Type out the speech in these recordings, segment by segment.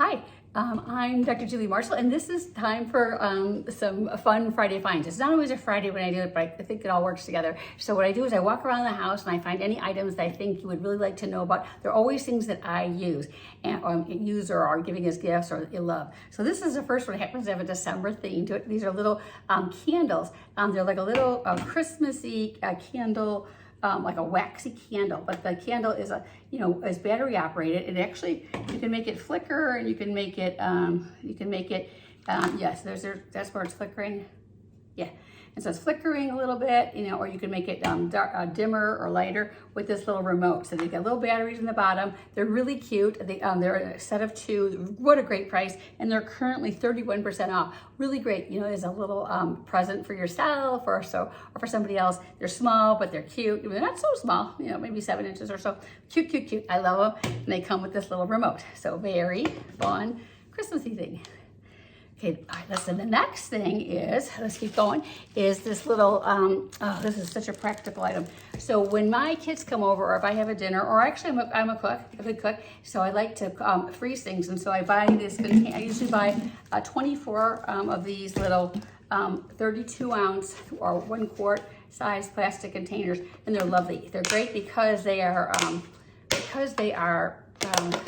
Hi, I'm Dr. Julie Marshall, and this is time for some fun Friday finds. It's not always a Friday when I do it, but I think it all works together. So what I do is I walk around the house and I find any items that I think you would really like to know about. They're always things that I use or are giving as gifts or you love. So this is the first one. It happens to have a December theme to it. These are little candles. They're like a little Christmassy candle. Like a waxy candle, but the candle is is battery operated. It actually, you can make it flicker, and you can make it, yes, that's where it's flickering. Yeah. And so it's flickering a little bit, or you can make it dimmer or lighter with this little remote. So they got little batteries in the bottom. They're really cute. They're a set of 2. What a great price. And they're currently 31% off. Really great, as a little present for yourself or for somebody else. They're small, but they're cute. They're not so small, maybe 7 inches or so. Cute, cute, cute. I love them. And they come with this little remote. So very fun Christmassy thing. Okay, all right, listen, the next thing is, let's keep going, is this little, this is such a practical item. So when my kids come over, or if I have a dinner, or actually I'm a cook, a good cook, so I like to freeze things. And so I buy this, I usually buy 24 of these little 32 ounce or 1 quart size plastic containers, and they're lovely. They're great because they are,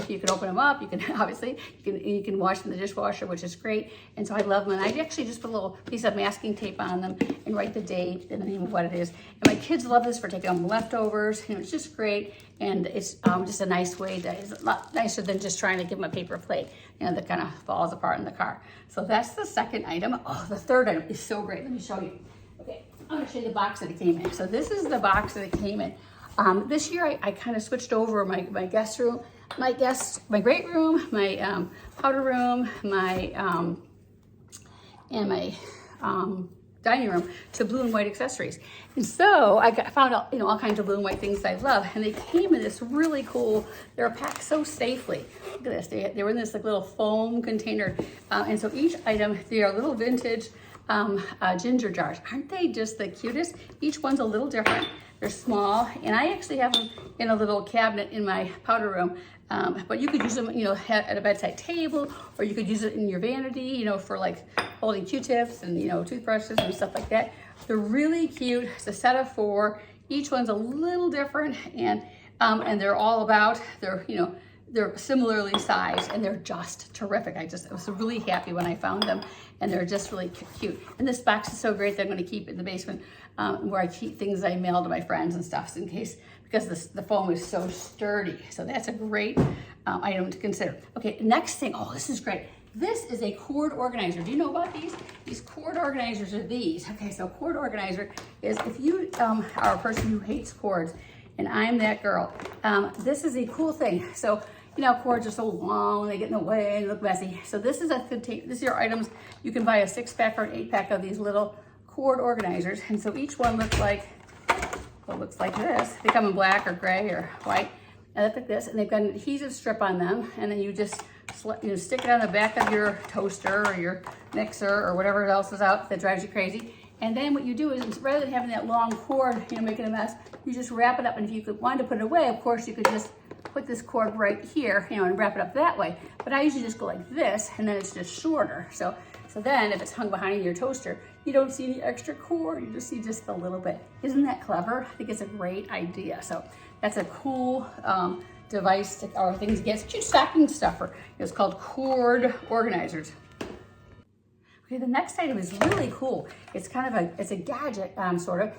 you can open them up. You can obviously you can wash them in the dishwasher, which is great. And so I love them. And I actually just put a little piece of masking tape on them and write the date and the name of what it is. And my kids love this for taking home leftovers. It's just great, and it's just a nice way to. It's a lot nicer than just trying to give them a paper plate, that kind of falls apart in the car. So that's the second item. Oh, the third item is so great. Let me show you. Okay, I'm going to show you the box that it came in. So this is the box that it came in. This year I kind of switched over my guest room, my great room, my powder room, and my dining room to blue and white accessories. And so I found out, all kinds of blue and white things I love, and they came in this really cool, they're packed so safely. Look at this, they were in this like little foam container. And so each item, they are little vintage ginger jars. Aren't they just the cutest? Each one's a little different. They're small, and I actually have them in a little cabinet in my powder room. But you could use them, at a bedside table, or you could use it in your vanity, for like holding Q-tips and, toothbrushes and stuff like that. They're really cute. It's a set of 4. Each one's a little different, and they're all about, they're similarly sized, and they're just terrific. I was really happy when I found them, and they're just really cute. And this box is so great that I'm going to keep it in the basement where I keep things I mail to my friends and stuff in case, because the foam is so sturdy. So that's a great item to consider. Okay, next thing. Oh, this is great. This is a cord organizer. Do you know about these? These cord organizers are these. Okay, so cord organizer is if you are a person who hates cords, and I'm that girl, this is a cool thing. So, cords are so long, they get in the way and look messy. So this is these are your items. You can buy a 6-pack or an 8-pack of these little cord organizers. And so each one looks like this. They come in black or gray or white. And look like this, and they've got an adhesive strip on them. And then you just stick it on the back of your toaster or your mixer or whatever else is out that drives you crazy. And then what you do is, rather than having that long cord, making a mess, you just wrap it up. And if you wanted to put it away, of course, you could just put this cord right here, and wrap it up that way. But I usually just go like this, and then it's just shorter. So then if it's hung behind your toaster, you don't see any extra cord. You just see just a little bit. Isn't that clever? I think it's a great idea. So that's a cool device or thing to get. It's a cute stocking stuffer. It's called cord organizers. Okay, the next item is really cool. It's kind of it's a gadget, sort of.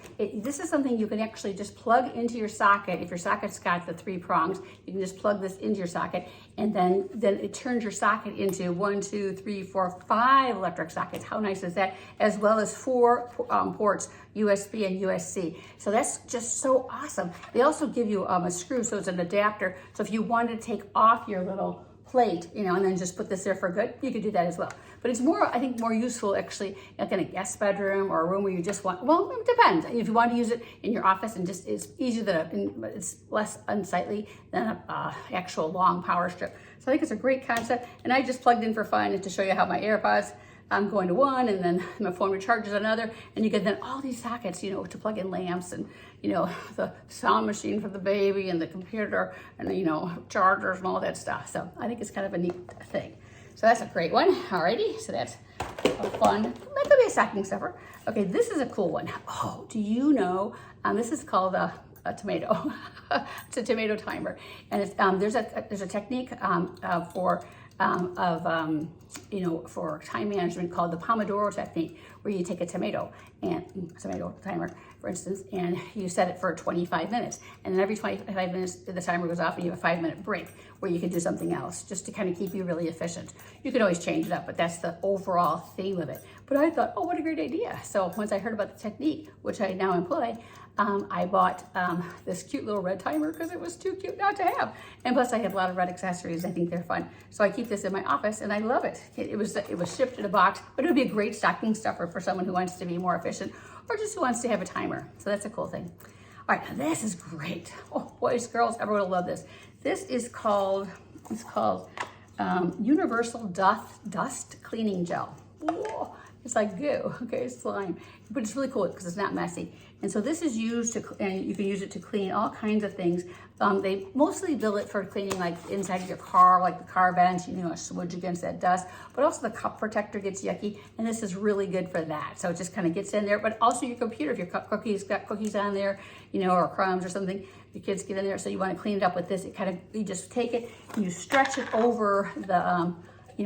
This is something you can actually just plug into your socket. If your socket's got the 3 prongs, you can just plug this into your socket, and then it turns your socket into 1, 2, 3, 4, 5 electric sockets. How nice is that? As well as 4 ports, USB and USB-C. So that's just so awesome. They also give you a screw, so it's an adapter. So if you wanted to take off your little plate, and then just put this there for good, you could do that as well. But it's I think more useful actually like in a guest bedroom or a room where you just want, well, it depends. If you want to use it in your office, and just it's easier but it's less unsightly than a actual long power strip. So I think it's a great concept, and I just plugged in for fun to show you how my AirPods, I'm going to one, and then my phone recharges another, and you get then all these sockets, to plug in lamps, and the sound machine for the baby, and the computer, and chargers and all that stuff. So I think it's kind of a neat thing. So that's a great one. Alrighty, so that's a fun, that could be a stocking stuffer. Okay, this is a cool one. Oh, do you know, this is called a tomato. It's a tomato timer. And it's, there's a technique for time management called the Pomodoro technique, where you take a tomato timer, for instance, and you set it for 25 minutes. And then every 25 minutes, the timer goes off and you have a 5-minute break where you can do something else just to kind of keep you really efficient. You can always change it up, but that's the overall theme of it. But I thought, oh, what a great idea. So once I heard about the technique, which I now employ, I bought this cute little red timer because it was too cute not to have. And plus I have a lot of red accessories. I think they're fun. So I keep this in my office and I love it. It was shipped in a box, but it would be a great stocking stuffer for someone who wants to be more efficient or just who wants to have a timer. So that's a cool thing. All right, now this is great. Oh, boys, girls, everyone will love this. This is called, Universal Dust Cleaning Gel. Whoa. It's like goo, okay, slime, but it's really cool because it's not messy. And so this is used to, and you can use it to clean all kinds of things. They mostly bill it for cleaning like inside of your car, like the car vents, smudge against that dust, but also the cup protector gets yucky, and this is really good for that. So it just kind of gets in there, but also your computer, if your got cookies on there, or crumbs or something, your kids get in there, so you want to clean it up with this. You just take it and you stretch it over the,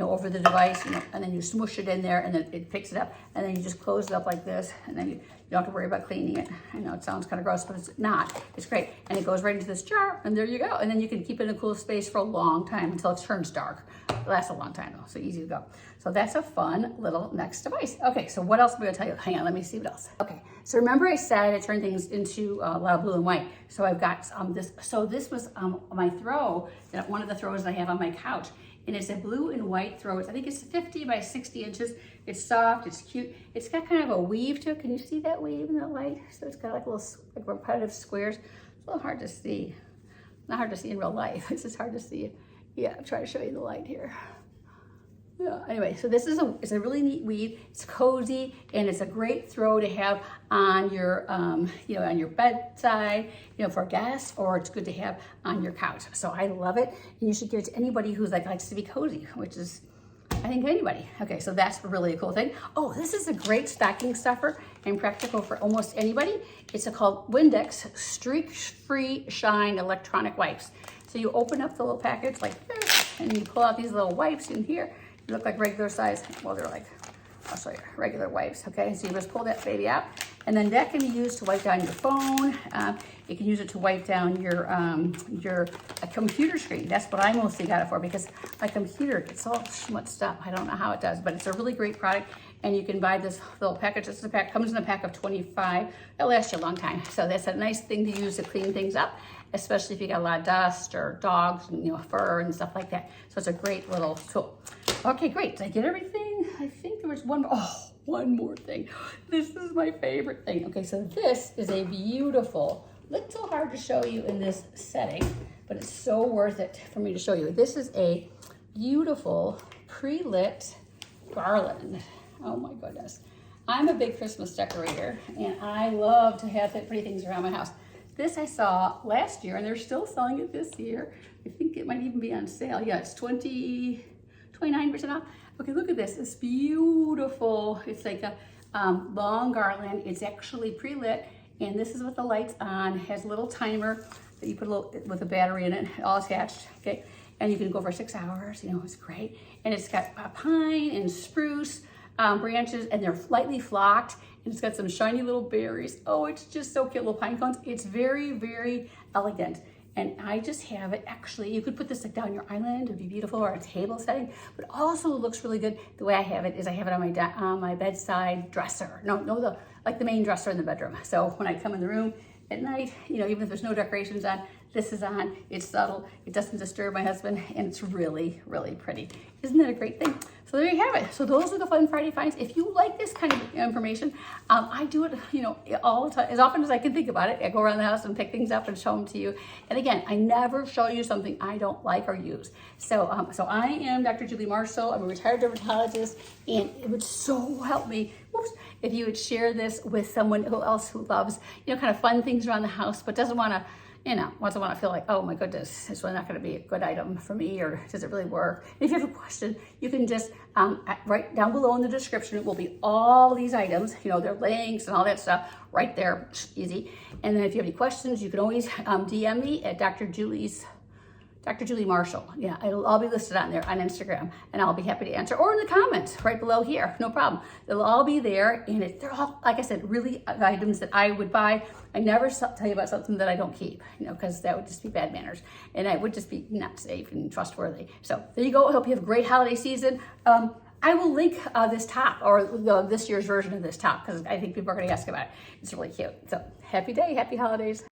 over the device, and then you smush it in there and then it picks it up, and then you just close it up like this, and then you don't have to worry about cleaning it. I know it sounds kind of gross, but it's not. It's great. And it goes right into this jar, and there you go. And then you can keep it in a cool space for a long time until it turns dark. It lasts a long time though, so easy to go. So that's a fun little next device. Okay, so what else am I gonna tell you? Hang on, let me see what else. Okay, so remember I said I turned things into a lot of blue and white. So I've got this, so this was my throw, one of the throws I have on my couch. And it's a blue and white throw. I think it's 50 by 60 inches. It's soft, it's cute. It's got kind of a weave to it. Can you see that weave in the light? So it's got like little repetitive squares. It's a little hard to see. Not hard to see in real life. It's just hard to see. Yeah, I'm trying to show you the light here. Yeah, anyway, so this is it's a really neat weave. It's cozy, and it's a great throw to have on your, on your bedside, for guests, or it's good to have on your couch. So I love it, and you should give it to anybody who's likes to be cozy, which is, I think, anybody. Okay, so that's really a cool thing. Oh, this is a great stocking stuffer and practical for almost anybody. It's called Windex Streak-Free Shine Electronic Wipes. So you open up the little package like this, and you pull out these little wipes in here. They look like regular size, well, they're like, I'll show you, regular wipes, okay? So you just pull that baby out, and then that can be used to wipe down your phone. You can use it to wipe down your computer screen. That's what I mostly got it for, because my computer gets all schmutzed up. I don't know how it does, but it's a really great product, and you can buy this little package. This is a pack, comes in a pack of 25. It'll last you a long time. So that's a nice thing to use to clean things up, especially if you got a lot of dust or dogs and fur and stuff like that. So it's a great little tool. Okay, great. Did I get everything? I think there was one more thing. This is my favorite thing. Okay, so this is a beautiful, little hard to show you in this setting, but it's so worth it for me to show you. This is a beautiful pre-lit garland. Oh my goodness. I'm a big Christmas decorator, and I love to have pretty things around my house. This I saw last year, and they're still selling it this year. I think it might even be on sale. Yeah, it's 29% off. Okay, look at this. It's beautiful. It's like a long garland. It's actually pre-lit, and this is with the lights on. It has a little timer that you put with a battery in it, all attached. Okay, and you can go for 6 hours. It's great. And it's got pine and spruce branches, and they're lightly flocked, and it's got some shiny little berries. Oh, it's just so cute, little pine cones. It's very, very elegant. And I just have it, actually, you could put this down your island, it would be beautiful, or a table setting, but also it looks really good. The way I have it is I have it on my bedside dresser. Like the main dresser in the bedroom. So when I come in the room at night, even if there's no decorations on, this is on, it's subtle, it doesn't disturb my husband, and it's really, really pretty. Isn't that a great thing? So there you have it. So those are the Fun Friday finds. If you like this kind of information, I do it, all the time, as often as I can think about it. I go around the house and pick things up and show them to you. And again, I never show you something I don't like or use. So, so I am Dr. Julie Marshall. I'm a retired dermatologist, and it would so help me, if you would share this with someone else who loves, kind of fun things around the house, but doesn't want to, you know, once in a while I feel like, oh my goodness, it's really not going to be a good item for me, or does it really work? And if you have a question, you can just right down below in the description, it will be all these items, you know, their links and all that stuff right there, easy. And then if you have any questions, you can always DM me at Dr. Julie Marshall. Yeah, it'll all be listed on there on Instagram, and I'll be happy to answer, or in the comments right below here, no problem. They'll all be there, and they're all, like I said, really items that I would buy. I never tell you about something that I don't keep, you know, because that would just be bad manners, and I would just be not safe and trustworthy. So there you go. I hope you have a great holiday season. I will link this top, or this year's version of this top, because I think people are going to ask about it. It's really cute. So happy day, happy holidays.